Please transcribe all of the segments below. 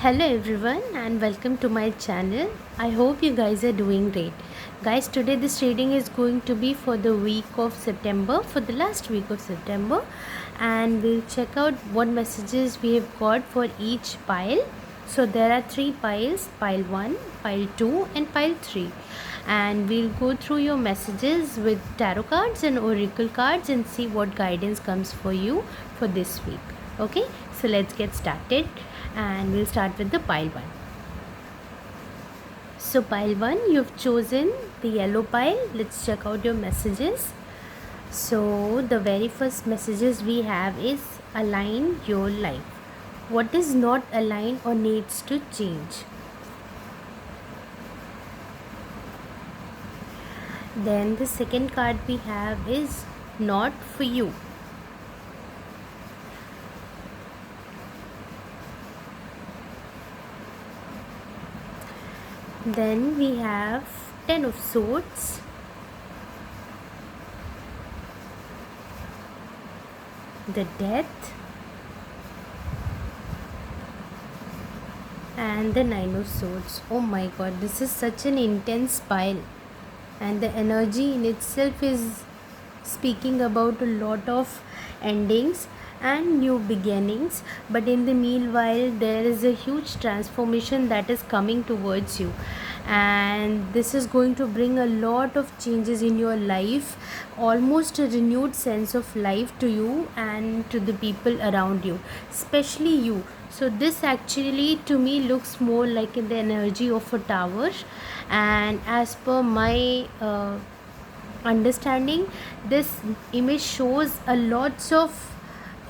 Hello everyone and welcome to my channel. I hope you guys are doing great. Guys, today this reading is going to be for the week of September, for the last week of September, and we'll check out what messages we have got for each pile. So there are three piles, pile 1, pile 2 and pile 3. And we'll go through your messages with tarot cards and oracle cards and see what guidance comes for you for this week. Okay, so let's get started and we'll start with the pile 1. So pile 1, you've chosen the yellow pile. Let's check out your messages. So the very first messages we have is align your life. What is not aligned or needs to change? Then the second card we have is not for you. Then we have 10 of Swords, the Death, and the 9 of Swords. Oh my god, this is such an intense pile, and the energy in itself is speaking about a lot of endings and new beginnings, but in the meanwhile there is a huge transformation that is coming towards you, and this is going to bring a lot of changes in your life, almost a renewed sense of life to you and to the people around you, especially you. So this actually to me looks more like in the energy of a tower, and as per my understanding, this image shows a lots of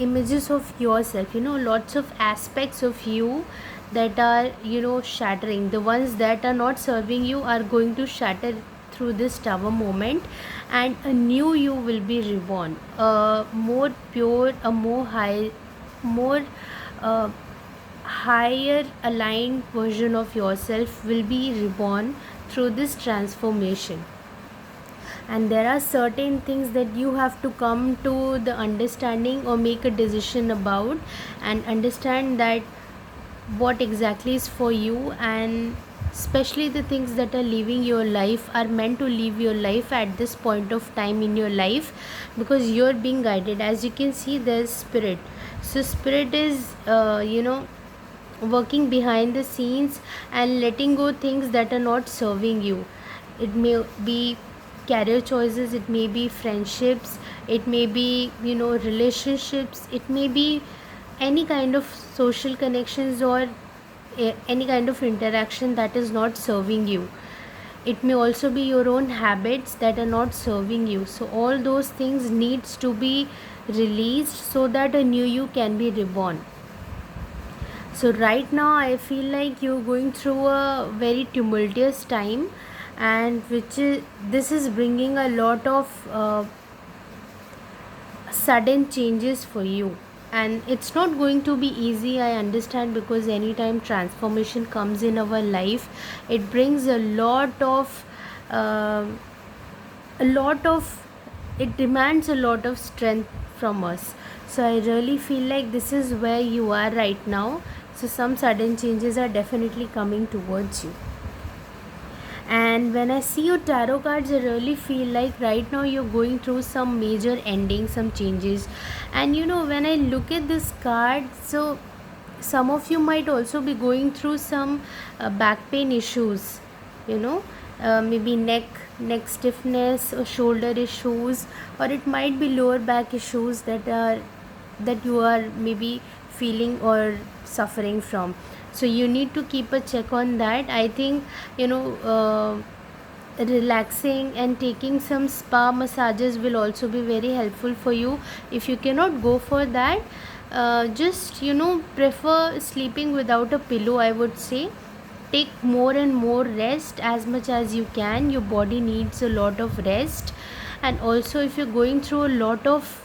images of yourself, lots of aspects of you that are shattering. The ones that are not serving you are going to shatter through this tower moment, and a new you will be reborn, a more pure, a more high, more uh, higher aligned version of yourself will be reborn through this transformation. And there are certain things that you have to come to the understanding or make a decision about, and understand that what exactly is for you, and especially the things that are leaving your life are meant to leave your life at this point of time in your life, because you're being guided. As you can see, there's spirit. So spirit is working behind the scenes and letting go things that are not serving you. It may be career choices, it may be friendships, it may be relationships, it may be any kind of social connections, or any kind of interaction that is not serving you. It may also be your own habits that are not serving you. So all those things needs to be released so that a new you can be reborn. So right now I feel like you're going through a very tumultuous time, and this is bringing a lot of sudden changes for you, and it's not going to be easy, I understand, because anytime transformation comes in our life, it brings uh, a lot of it demands a lot of strength from us. So I really feel like this is where you are right now. So some sudden changes are definitely coming towards you. And when I see your tarot cards, I really feel like right now you're going through some major endings, some changes. And when I look at this card, so some of you might also be going through some back pain issues, maybe neck stiffness or shoulder issues, or it might be lower back issues that you are maybe feeling or suffering from. So you need to keep a check on that. I think relaxing and taking some spa massages will also be very helpful for you. If you cannot go for that, just prefer sleeping without a pillow, I would say. Take more and more rest as much as you can. Your body needs a lot of rest. And also, if you're going through a lot of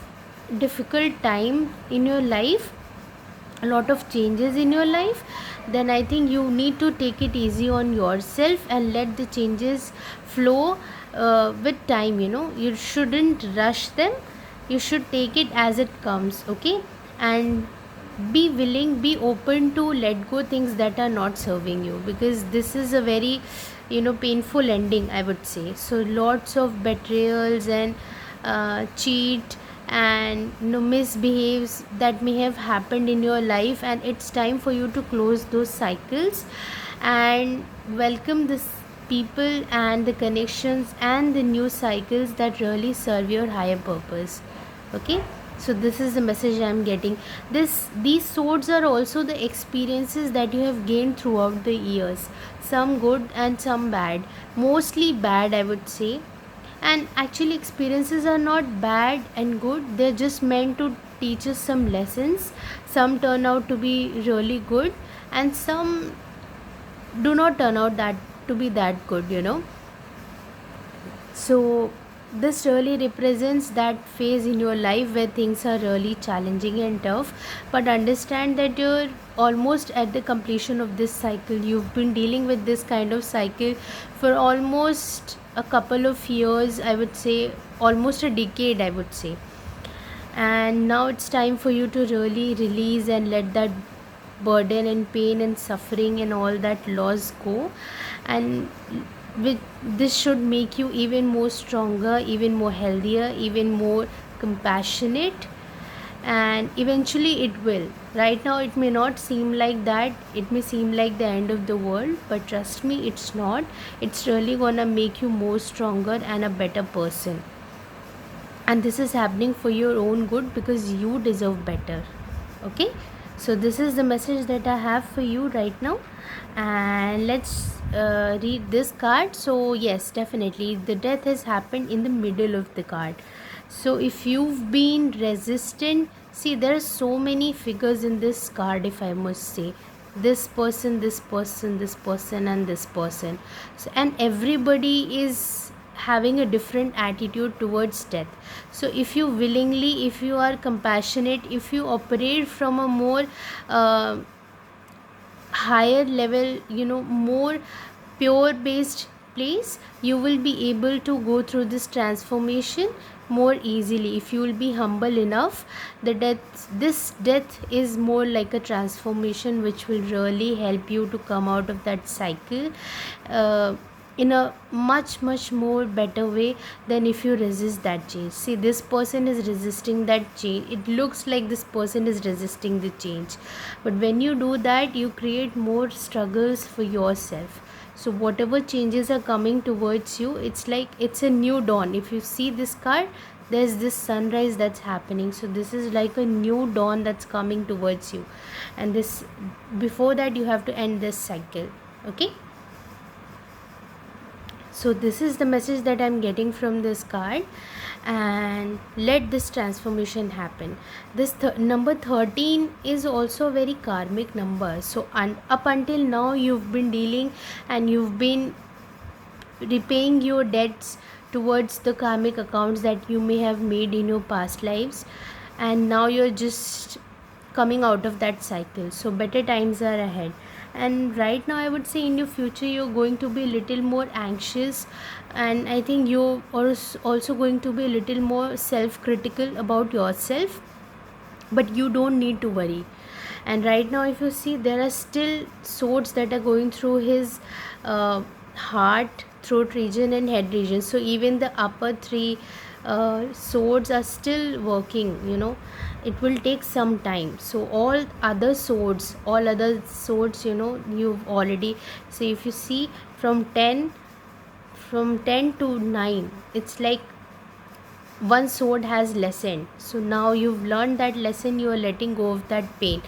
difficult time in your life, a lot of changes in your life, then I think you need to take it easy on yourself and let the changes flow with time. You shouldn't rush them, you should take it as it comes, okay? And be willing, be open to let go things that are not serving you, because this is a very, painful ending, I would say. So lots of betrayals and cheat and, misbehaves that may have happened in your life, and it's time for you to close those cycles and welcome this people and the connections and the new cycles that really serve your higher purpose. Okay, so this is the message I'm getting. These swords are also the experiences that you have gained throughout the years, some good and some bad, mostly bad, I would say. And actually experiences are not bad and good, they're just meant to teach us some lessons. Some turn out to be really good, and some do not turn out that to be that good. So this really represents that phase in your life where things are really challenging and tough. But understand that you're almost at the completion of this cycle. You've been dealing with this kind of cycle for almost a couple of years, I would say, almost a decade, I would say. And now it's time for you to really release and let that burden and pain and suffering and all that loss go. And with this should make you even more stronger, even more healthier, even more compassionate, and eventually it will. Right now it may not seem like that, it may seem like the end of the world, but trust me, it's not. It's really gonna make you more stronger and a better person, and this is happening for your own good because you deserve better. Okay, so this is the message that I have for you right now. And let's read this card. So yes, definitely the death has happened in the middle of the card. So if you've been resistant, see, there are so many figures in this card, if I must say. This person, this person, this person, and this person. So, and everybody is having a different attitude towards death. So if you willingly, if you are compassionate, if you operate from a more higher level, more pure based place, you will be able to go through this transformation more easily. If you will be humble enough, this death is more like a transformation which will really help you to come out of that cycle in a much more better way than if you resist that change. See, this person is resisting that change. It looks like this person is resisting the change, but when you do that, you create more struggles for yourself. So whatever changes are coming towards you, it's like it's a new dawn. If you see this card, there's this sunrise that's happening. So this is like a new dawn that's coming towards you, and this, before that, you have to end this cycle. Okay, so this is the message that I'm getting from this card. And let this transformation happen. This number 13 is also a very karmic number. So up until now, you've been dealing and you've been repaying your debts towards the karmic accounts that you may have made in your past lives, and now you're just coming out of that cycle. So better times are ahead. And right now, I would say, in your future, you're going to be a little more anxious, and I think you're also going to be a little more self-critical about yourself, but you don't need to worry. And right now, if you see, there are still swords that are going through his heart, throat region, and head region. So even the upper three swords are still working. It will take some time. So all other swords, you've already. So if you see, from 10 to 9, it's like one sword has lessened. So now you've learned that lesson, you are letting go of that pain.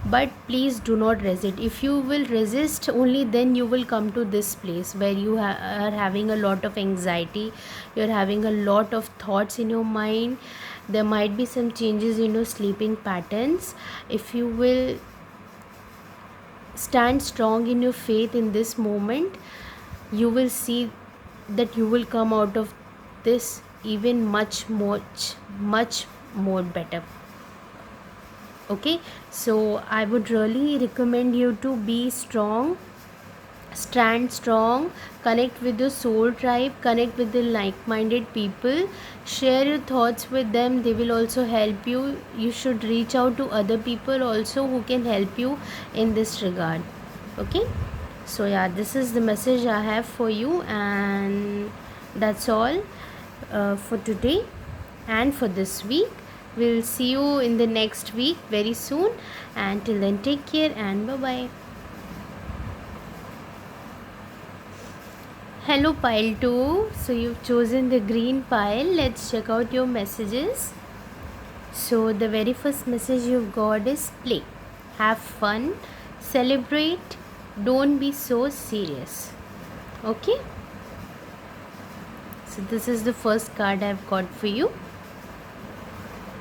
But please do not resist. If you will resist, only then you will come to this place where you are having a lot of anxiety, you're having a lot of thoughts in your mind. There might be some changes in your sleeping patterns. If you will stand strong in your faith in this moment, you will see that you will come out of this even much more better. Okay, so I would really recommend you to be strong, stand strong, connect with your soul tribe, connect with the like-minded people, share your thoughts with them, they will also help you. You should reach out to other people also who can help you in this regard. Okay, so yeah, this is the message I have for you, and that's all for today and for this week. We'll see you in the next week very soon, and till then, take care and bye bye. Hello pile 2. So you've chosen the green pile. Let's check out your messages. So the very first message you've got is play, have fun, celebrate, don't be so serious. Okay, so this is the first card I've got for you.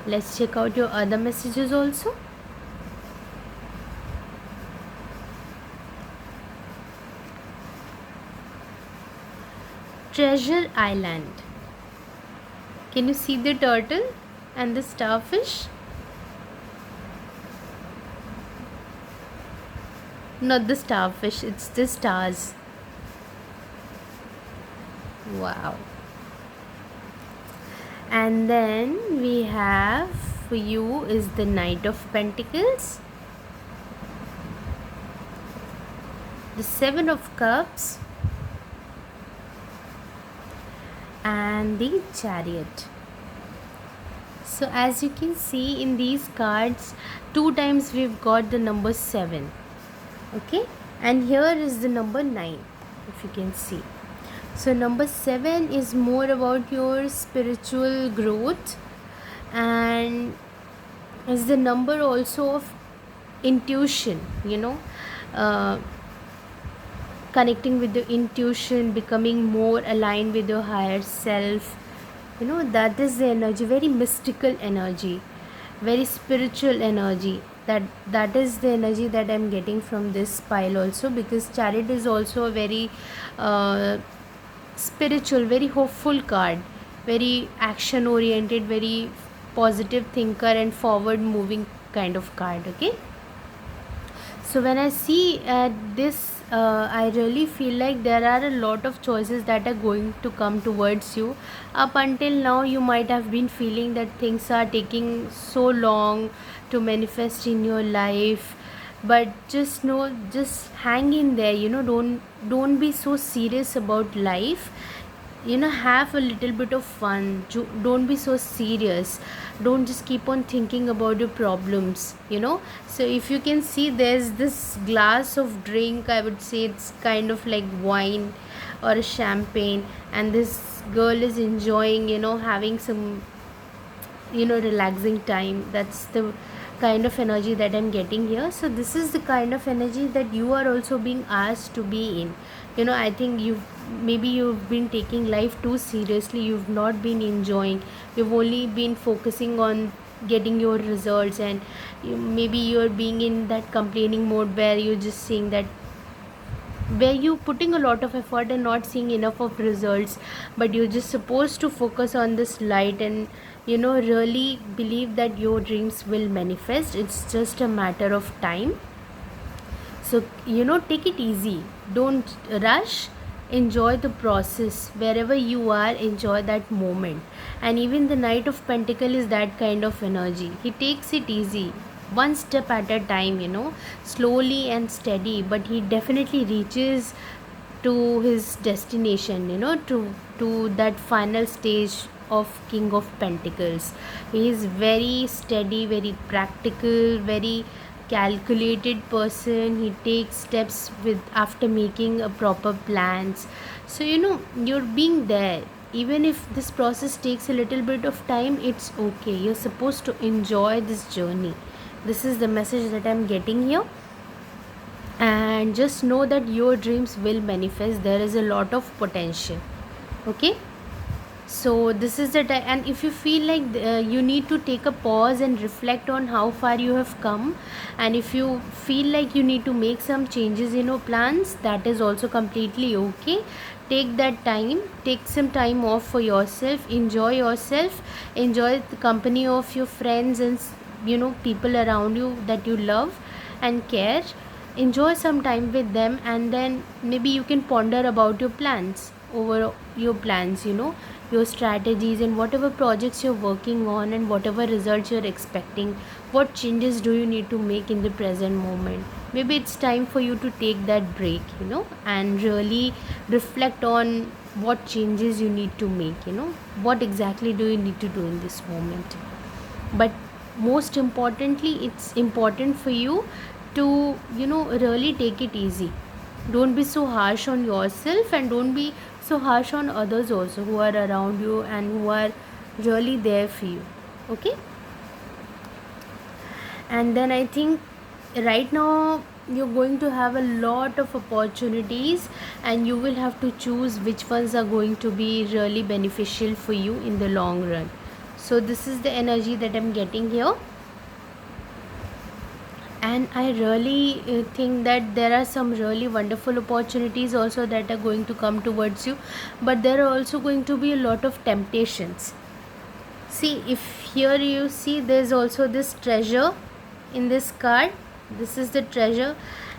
Let's check out your other messages also. Treasure Island. Can you see the turtle and the starfish? Not the starfish, it's the stars. Wow. And then we have for you is the Knight of Pentacles, the Seven of Cups, and the Chariot. So as you can see in these cards, 2 times we've got the number 7. Okay, and here is the number 9, if you can see. So number 7 is more about your spiritual growth, and is the number also of intuition, connecting with the intuition, becoming more aligned with your higher self. That is the energy, very mystical energy, very spiritual energy. That is the energy that I'm getting from this pile also, because Chariot is also a very spiritual, very hopeful card, very action oriented, very positive thinker and forward moving kind of card. Okay, so when I see this, I really feel like there are a lot of choices that are going to come towards you. Up until now, you might have been feeling that things are taking so long to manifest in your life, but just know, just hang in there. Don't be so serious about life. Have a little bit of fun. Don't be so serious. Don't just keep on thinking about your problems. So if you can see, there's this glass of drink, I would say it's kind of like wine or a champagne, and this girl is enjoying, having some relaxing time. That's the kind of energy that I'm getting here. So this is the kind of energy that you are also being asked to be in. I think you've been taking life too seriously. You've not been enjoying. You've only been focusing on getting your results, and maybe you're being in that complaining mode where you're just saying that, where you putting a lot of effort and not seeing enough of results, but you're just supposed to focus on this light and really believe that your dreams will manifest. It's just a matter of time. So take it easy, don't rush, enjoy the process. Wherever you are, enjoy that moment. And even the Knight of Pentacle is that kind of energy. He takes it easy, one step at a time, slowly and steady, but he definitely reaches to his destination, to that final stage of King of Pentacles. He is very steady, very practical, very calculated person. He takes steps with after making a proper plans. So you're being there. Even if this process takes a little bit of time, it's okay. You're supposed to enjoy this journey. This is the message that I'm getting here. And just know that your dreams will manifest. There is a lot of potential. Okay, so this is the time. And if you feel like you need to take a pause and reflect on how far you have come, and if you feel like you need to make some changes in your plans, that is also completely okay. Take that time, take some time off for yourself, enjoy yourself, enjoy the company of your friends and people around you that you love and care. enjoy some time with them, and then maybe you can ponder about your plans, over your plans, your strategies, and whatever projects you're working on, and whatever results you're expecting. What changes do you need to make in the present moment? Maybe it's time for you to take that break, and really reflect on what changes you need to make, what exactly do you need to do in this moment. But most importantly, it's important for you to really take it easy. Don't be so harsh on yourself, and don't be so harsh on others also who are around you and who are really there for you. Okay. And then I think right now you're going to have a lot of opportunities, and you will have to choose which ones are going to be really beneficial for you in the long run. So this is the energy that I'm getting here. And I really think that there are some really wonderful opportunities also that are going to come towards you, but there are also going to be a lot of temptations. See, if here you see, there's also this treasure in this card. This is the treasure,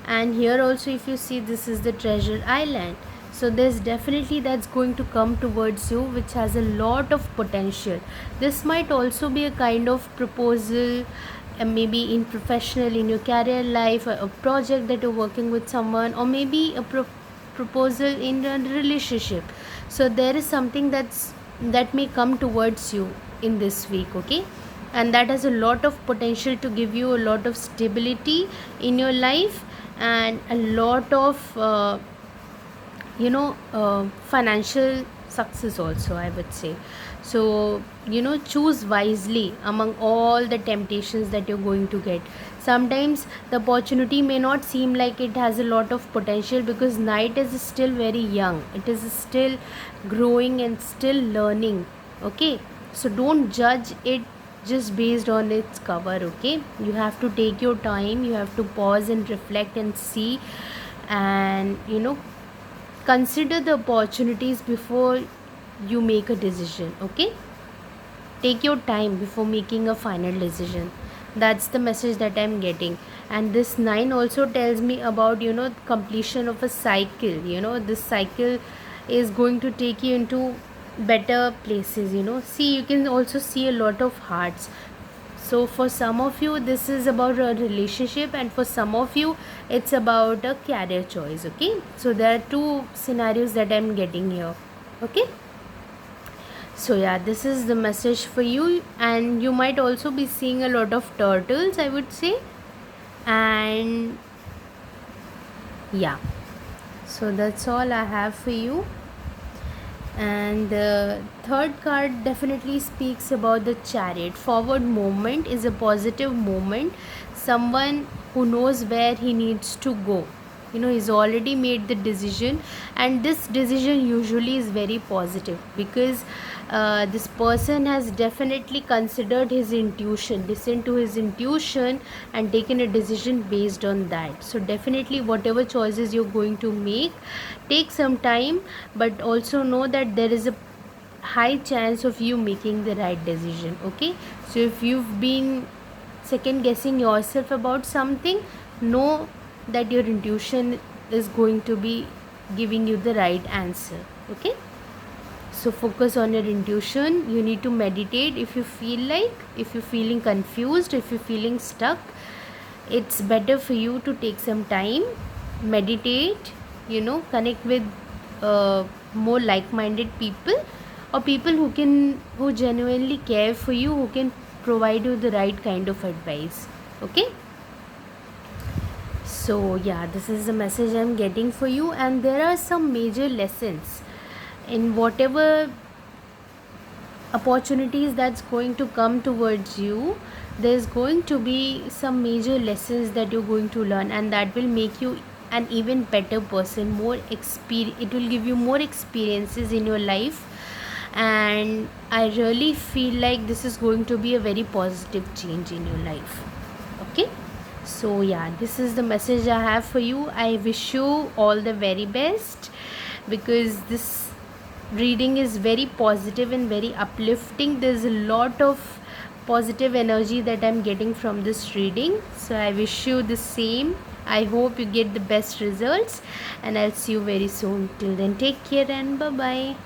and here also if you see, this is the treasure island. So there's definitely that's going to come towards you, which has a lot of potential. This might also be a kind of proposal, maybe in professional, in your career life, a project that you're working with someone, or maybe a proposal in a relationship. So there is something that may come towards you in this week. Okay. And that has a lot of potential to give you a lot of stability in your life, and a lot of financial success also, I would say. So choose wisely among all the temptations that you're going to get. Sometimes the opportunity may not seem like it has a lot of potential, because night is still very young, it is still growing and still learning. Okay. So don't judge it just based on its cover. Okay. You have to take your time, you have to pause and reflect and see, and consider the opportunities before you make a decision. Okay. Take your time before making a final decision. That's the message that I'm getting. And this 9 also tells me about completion of a cycle. This cycle is going to take you into better places. See, you can also see a lot of hearts. So for some of you this is about a relationship, and for some of you it's about a career choice. Okay. So there are two scenarios that I'm getting here. Okay. So yeah, this is the message for you, and you might also be seeing a lot of turtles, I would say. And yeah, so that's all I have for you. And the third card definitely speaks about the chariot. Forward movement is a positive movement. Someone who knows where he needs to go. He's already made the decision, and this decision usually is very positive, because this person has definitely considered his intuition, listened to his intuition, and taken a decision based on that. So definitely whatever choices you're going to make, take some time, but also know that there is a high chance of you making the right decision. Okay. So if you've been second guessing yourself about something, know that your intuition is going to be giving you the right answer. Okay. So focus on your intuition. You need to meditate if you feel like, if you're feeling confused, if you're feeling stuck, it's better for you to take some time, meditate, connect with more like-minded people, or people who genuinely care for you, who can provide you the right kind of advice. Okay. So yeah, this is the message I'm getting for you, and there are some major lessons in whatever opportunities that's going to come towards you. There's going to be some major lessons that you're going to learn, and that will make you an even better person, it will give you more experiences in your life. And I really feel like this is going to be a very positive change in your life. Okay. So yeah, this is the message I have for you. I wish you all the very best, because this reading is very positive and very uplifting. There's a lot of positive energy that I'm getting from this reading. So I wish you the same I hope you get the best results, and I'll see you very soon. Till then, take care and bye bye.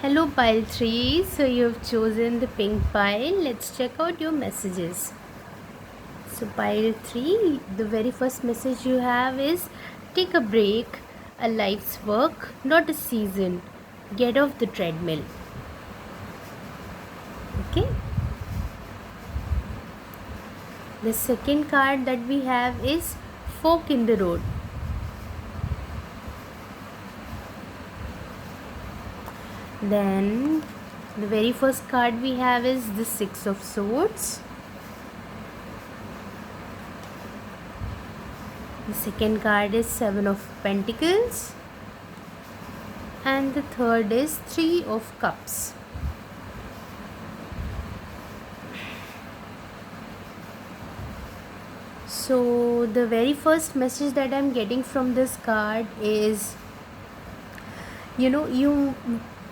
Hello, pile 3. So, you've chosen the pink pile. Let's check out your messages. So, pile 3, the very first message you have is take a break, a life's work, not a season. Get off the treadmill. Okay. The second card that we have is fork in the road. Then the very first card we have is the Six of Swords. The second card is Seven of Pentacles. And the third is Three of Cups. So the very first message that I'm getting from this card is,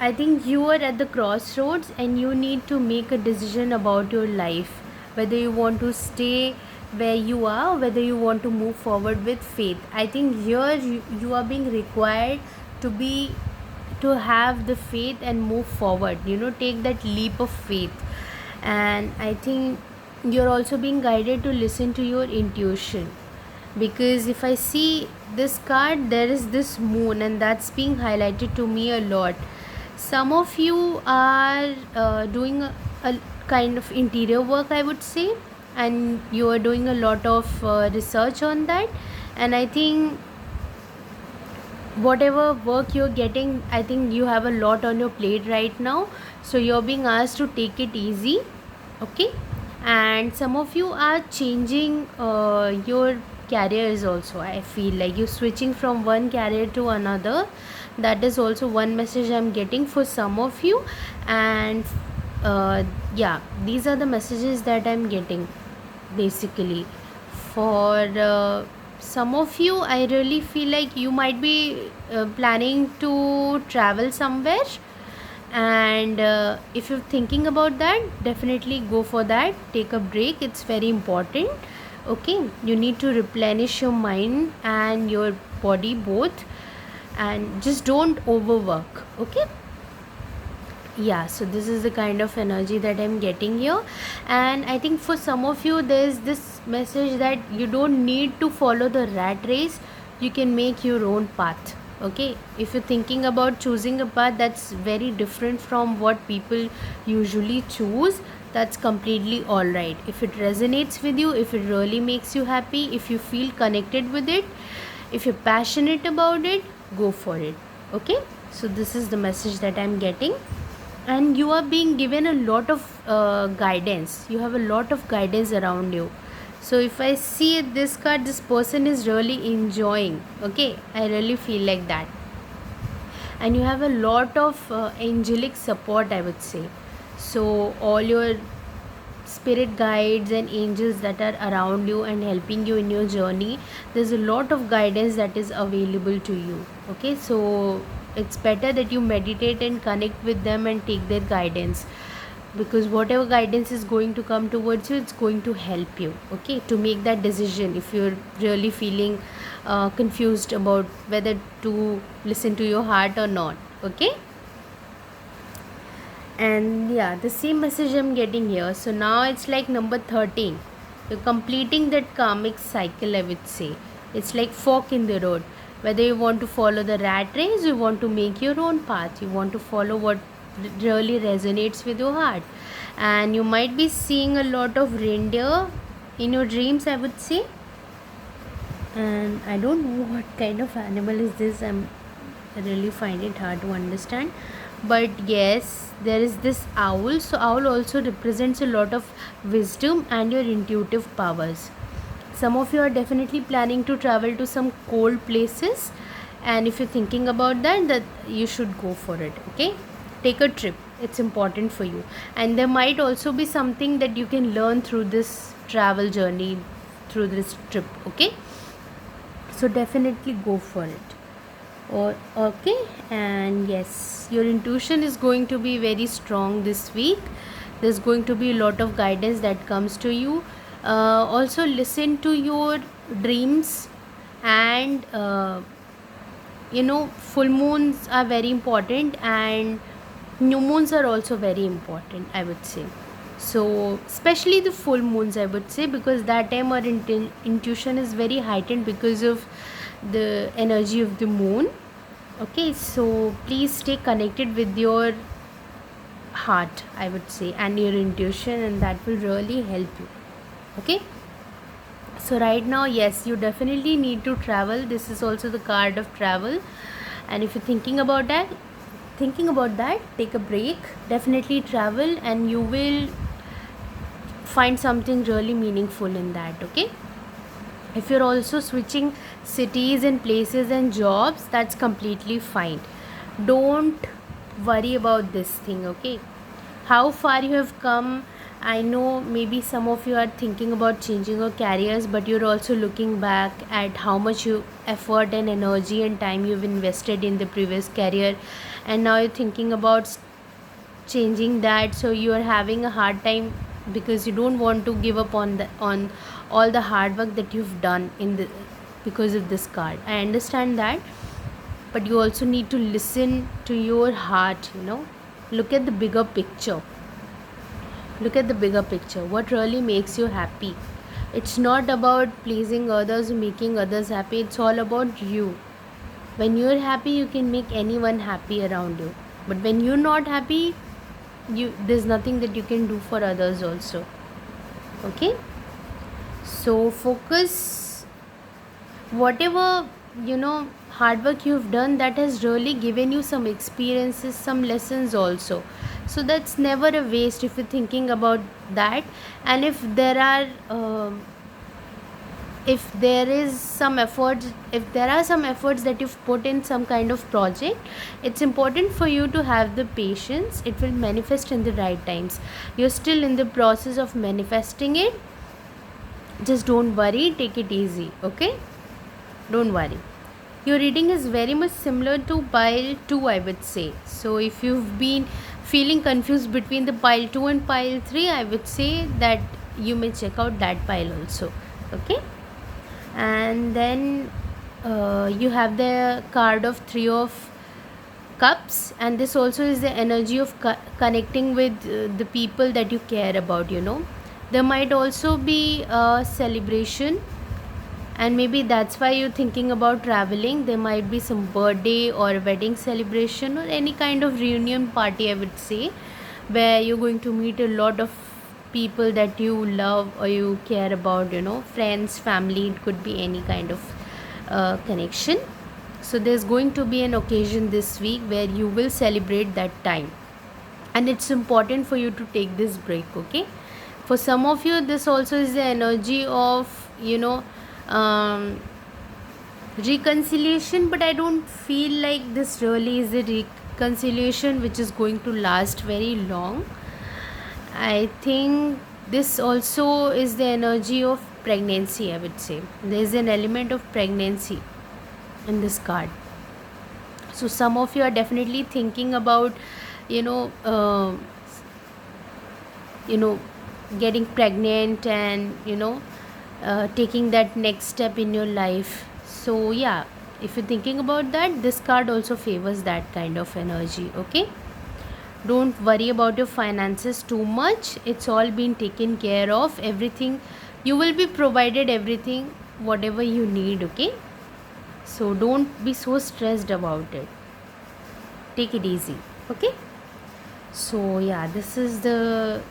I think you are at the crossroads and you need to make a decision about your life, whether you want to stay where you are, whether you want to move forward with faith. I think here you are being required to have the faith and move forward, take that leap of faith. And I think you're also being guided to listen to your intuition, because if I see this card, there is this moon, and that's being highlighted to me a lot. Some of you are doing a kind of interior work, I would say, and you are doing a lot of research on that. And I think whatever work you're getting, I think you have a lot on your plate right now, so you're being asked to take it easy. Okay. And some of you are changing your careers also. I feel like you're switching from one career to another. That is also one message I'm getting for some of you. And these are the messages that I'm getting basically. For some of you, I really feel like you might be planning to travel somewhere, and if you're thinking about that, definitely go for that. Take a break, it's very important. Okay, you need to replenish your mind and your body both, and just don't overwork. Okay. Yeah, so this is the kind of energy that I'm getting here. And I think for some of you, there's this message that you don't need to follow the rat race, you can make your own path. Okay, if you're thinking about choosing a path that's very different from what people usually choose, that's completely all right. If it resonates with you, if it really makes you happy, if you feel connected with it, if you're passionate about it, go for it. Okay, so this is the message that I'm getting. And you are being given a lot of guidance. You have a lot of guidance around you. So if I see this card, this person is really enjoying. Okay, I really feel like that. And you have a lot of angelic support, I would say. So all your spirit guides and angels that are around you and helping you in your journey, there's a lot of guidance that is available to you. Okay, so it's better that you meditate and connect with them and take their guidance, because whatever guidance is going to come towards you, it's going to help you, okay, to make that decision if you're really feeling confused about whether to listen to your heart or not. Okay. And yeah, the same message I'm getting here. So now it's like number 13, you're completing that karmic cycle, I would say. It's like fork in the road, whether you want to follow the rat race, you want to make your own path, you want to follow what really resonates with your heart. And you might be seeing a lot of reindeer in your dreams, I would say. And I don't know what kind of animal is this. I really find it hard to understand, but yes, there is this owl. So owl also represents a lot of wisdom and your intuitive powers. Some of you are definitely planning to travel to some cold places, and if you're thinking about that you should go for it. Okay, take a trip, it's important for you. And there might also be something that you can learn through this travel journey, through this trip. Okay, so definitely go for it. Or okay. And yes, your intuition is going to be very strong this week. There's going to be a lot of guidance that comes to you. Also listen to your dreams, and full moons are very important, and new moons are also very important, I would say. So especially the full moons, I would say, because that time our intuition is very heightened because of the energy of the moon. Okay, so please stay connected with your heart, I would say, and your intuition, and that will really help you. Okay, so right now, yes, you definitely need to travel. This is also the card of travel, and if you're thinking about that, take a break, definitely travel, and you will find something really meaningful in that. Okay, if you're also switching cities and places and jobs, that's completely fine. Don't worry about this thing. Okay, how far you have come. I know maybe some of you are thinking about changing your careers, but you're also looking back at how much you effort and energy and time you've invested in the previous career, and now you're thinking about changing that. So you are having a hard time because you don't want to give up on all the hard work that you've done in the because of this card. I understand that, but you also need to listen to your heart. Look at the bigger picture. Look at the bigger picture. What really makes you happy? It's not about pleasing others or making others happy. It's all about you. When you're happy, you can make anyone happy around you. But when you're not happy, there's nothing that you can do for others also. Okay? So focus. Whatever hard work you've done, that has really given you some experiences, some lessons also. So that's never a waste if you're thinking about that. And if there are some efforts that you've put in some kind of project, it's important for you to have the patience. It will manifest in the right times. You're still in the process of manifesting it. Just don't worry, take it easy. Okay, don't worry. Your reading is very much similar to pile 2, I would say. So if you've been feeling confused between the pile 2 and pile 3, I would say that you may check out that pile also. Okay, and then you have the card of 3 of cups, and this also is the energy of connecting with the people that you care about. There might also be a celebration, and maybe that's why you're thinking about traveling. There might be some birthday or wedding celebration or any kind of reunion party, I would say, where you're going to meet a lot of people that you love or you care about, friends, family. It could be any kind of connection. So there's going to be an occasion this week where you will celebrate that time, and it's important for you to take this break. Okay, for some of you, this also is the energy of reconciliation, but I don't feel like this really is a reconciliation which is going to last very long. I think this also is the energy of pregnancy, I would say. There is an element of pregnancy in this card. So some of you are definitely thinking about you know uh, you know getting pregnant, and taking that next step in your life. So yeah, if you're thinking about that, this card also favors that kind of energy. Okay, don't worry about your finances too much. It's all been taken care of. Everything, you will be provided everything whatever you need. Okay, so don't be so stressed about it. Take it easy. Okay, so yeah, this is the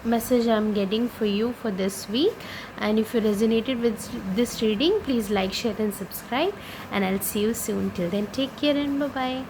message I'm getting for you for this week. And if you resonated with this reading, please like, share and subscribe, and I'll see you soon. Till then, take care and bye bye.